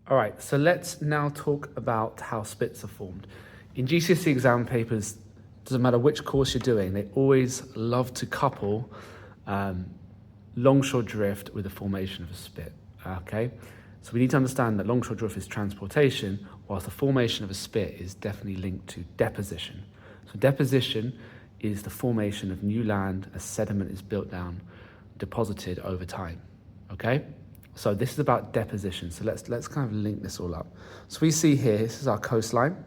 All right, so let's now talk about how spits are formed. In GCSE exam papers, doesn't matter which course you're doing, they always love to couple longshore drift with the formation of a spit, okay? So we need to understand that longshore drift is transportation, whilst the formation of a spit is definitely linked to deposition. So deposition is the formation of new land as sediment is built down, deposited over time, okay? So this is about deposition. So let's kind of link this all up. So we see here, this is our coastline.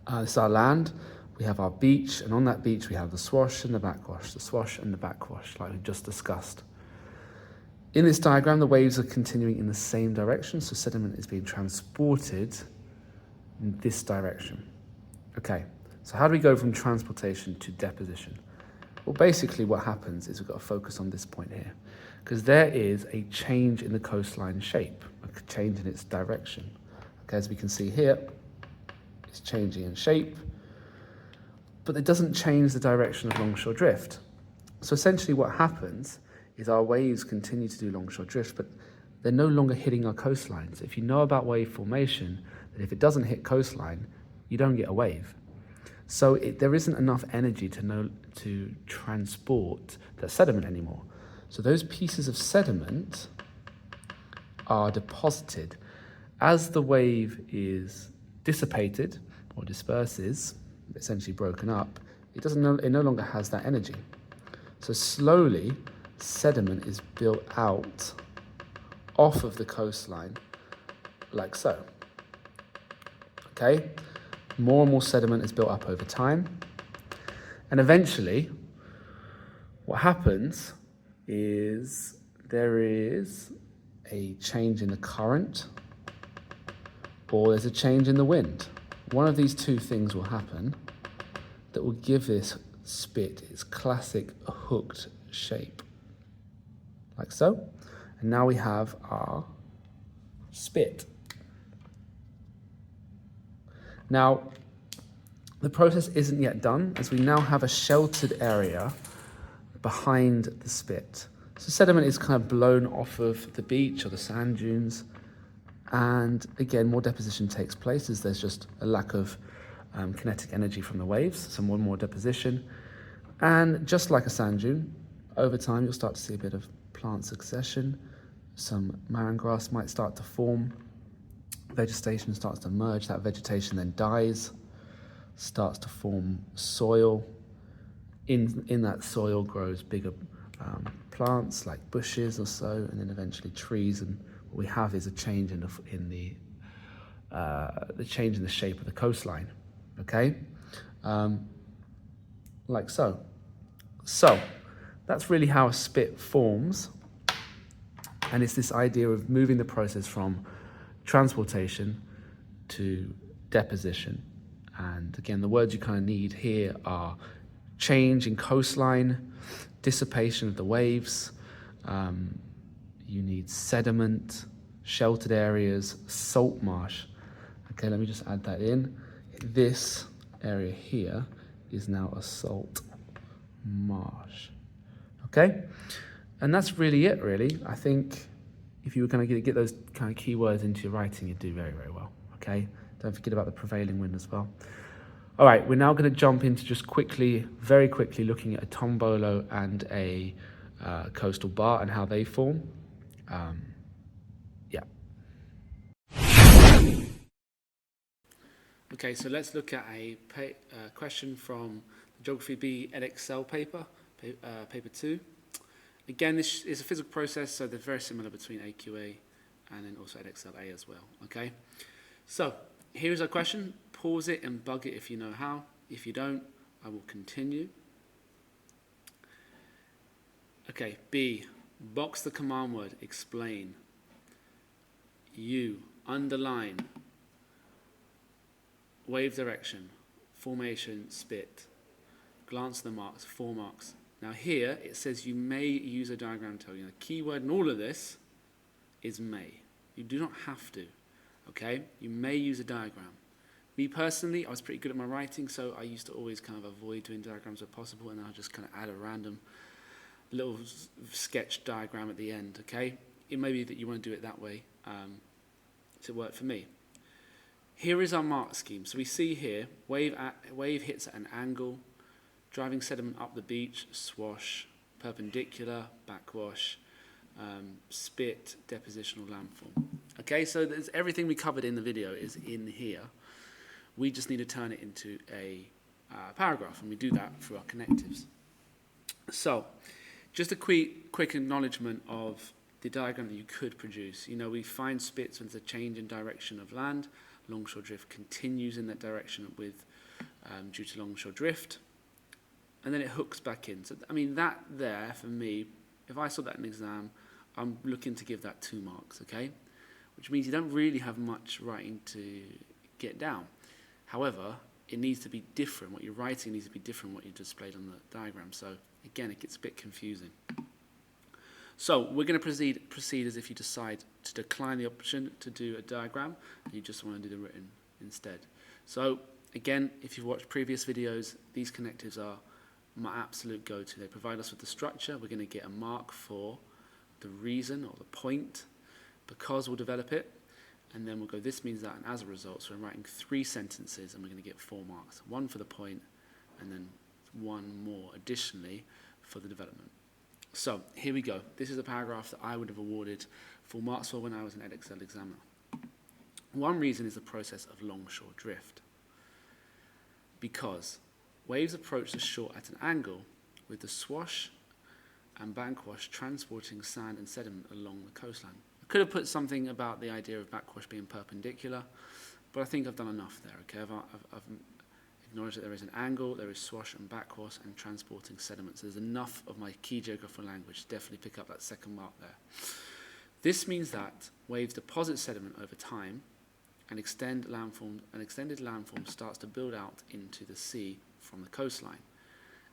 This is our land. We have our beach, and on that beach we have the swash and the backwash, the swash and the backwash, like we just discussed. In this diagram, the waves are continuing in the same direction, so sediment is being transported in this direction. Okay, so how do we go from transportation to deposition? Well, basically what happens is we've got to focus on this point here, because there is a change in the coastline shape, a change in its direction. Okay, as we can see here, it's changing in shape, but it doesn't change the direction of longshore drift. So essentially what happens is our waves continue to do longshore drift, but they're no longer hitting our coastlines. If you know about wave formation, that if it doesn't hit coastline, you don't get a wave. So there isn't enough energy to transport that sediment anymore. So those pieces of sediment are deposited. As the wave is dissipated or disperses, essentially broken up, it no longer has that energy. So slowly, sediment is built out off of the coastline, like so. Okay? More and more sediment is built up over time. And eventually, what happens is there is a change in the current, or there's a change in the wind. One of these two things will happen that will give this spit its classic hooked shape, like so. And now we have our spit. Now, the process isn't yet done, as we now have a sheltered area behind the spit. So sediment is kind of blown off of the beach or the sand dunes, and again, more deposition takes place as there's just a lack of kinetic energy from the waves, so more deposition. And just like a sand dune, over time you'll start to see a bit of plant succession. Some marine grass might start to form. Vegetation starts to merge. That vegetation then dies, starts to form soil. In that soil grows bigger plants like bushes or so, and then eventually trees. And what we have is a change in the change in the shape of the coastline. Okay, like so. So that's really how a spit forms, and it's this idea of moving the process from transportation to deposition. And again, the words you kind of need here are change in coastline, dissipation of the waves, you need sediment, sheltered areas, salt marsh. Okay, let me just add that in. This area here is now a salt marsh. Okay, and that's really it, really. I think if you were going to get those kind of keywords into your writing, you'd do very, very well. Okay, don't forget about the prevailing wind as well. All right, we're now going to jump into just very quickly looking at a tombolo and a coastal bar and how they form. Yeah. Okay, so let's look at a question from the Geography B Edexcel paper 2. Again, this is a physical process, so they're very similar between AQA and then also Edexcel A as well. Okay, so here's our question. Pause it and bug it if you know how. If you don't, I will continue. Okay, B, box the command word, explain. U, underline, wave direction, formation, spit. Glance at the marks, 4 marks. Now here, it says you may use a diagram to tell you. The key word in all of this is may. You do not have to, okay? You may use a diagram. Me personally, I was pretty good at my writing, so I used to always kind of avoid doing diagrams if possible, and then I'll just kind of add a random little sketch diagram at the end, okay? It may be that you want to do it that way. So it worked for me. Here is our mark scheme. So we see here, wave hits at an angle, driving sediment up the beach, swash, perpendicular, backwash, spit, depositional landform. Okay, so there's everything we covered in the video is in here. We just need to turn it into a paragraph, and we do that through our connectives. So, just a quick acknowledgement of the diagram that you could produce. You know, we find spits when there's a change in direction of land. Longshore drift continues in that direction with due to longshore drift, and then it hooks back in. So, I mean, that there, for me, if I saw that in an exam, I'm looking to give that 2 marks, okay? Which means you don't really have much writing to get down. However, it needs to be different. What you're writing needs to be different from what you displayed on the diagram. So, again, it gets a bit confusing. So, we're going to proceed as if you decide to decline the option to do a diagram, and you just want to do the written instead. So, again, if you've watched previous videos, these connectives are my absolute go-to. They provide us with the structure. We're going to get a mark for the reason or the point, because we'll develop it, and then we'll go this means that, and as a result, so we're writing 3 sentences, and we're going to get 4 marks. 1 for the point, and then 1 more additionally for the development. So here we go. This is a paragraph that I would have awarded full marks for when I was an Edexcel examiner. One reason is the process of longshore drift, because waves approach the shore at an angle with the swash and backwash transporting sand and sediment along the coastline. I could have put something about the idea of backwash being perpendicular, but I think I've done enough there. Okay, I've acknowledged that there is an angle, there is swash and backwash and transporting sediments. There's enough of my key geographical language to definitely pick up that 2nd mark there. This means that waves deposit sediment over time, and an extended landform starts to build out into the sea from the coastline.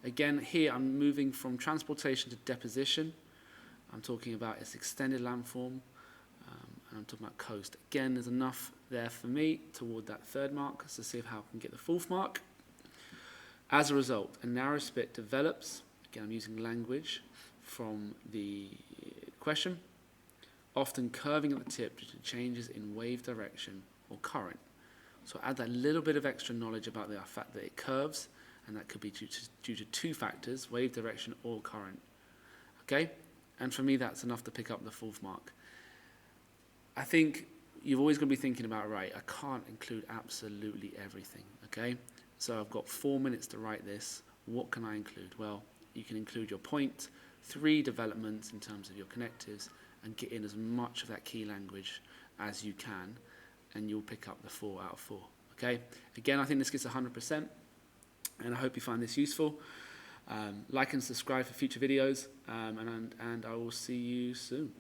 Again, here I'm moving from transportation to deposition. I'm talking about its extended landform, and I'm talking about coast. Again, there's enough there for me toward that 3rd mark, so see how I can get the 4th mark. As a result, a narrow spit develops. Again, I'm using language from the question, often curving at the tip due to changes in wave direction or current. So add that little bit of extra knowledge about the fact that it curves, and that could be due to 2 factors, wave direction or current. Okay? And for me, that's enough to pick up the 4th mark. I think you've always got to be thinking about, right, I can't include absolutely everything, okay? So I've got 4 minutes to write this. What can I include? Well, you can include your point, 3 developments in terms of your connectives, and get in as much of that key language as you can, and you'll pick up the 4 out of 4, okay? Again, I think this gets 100%, and I hope you find this useful. Like and subscribe for future videos, and I will see you soon.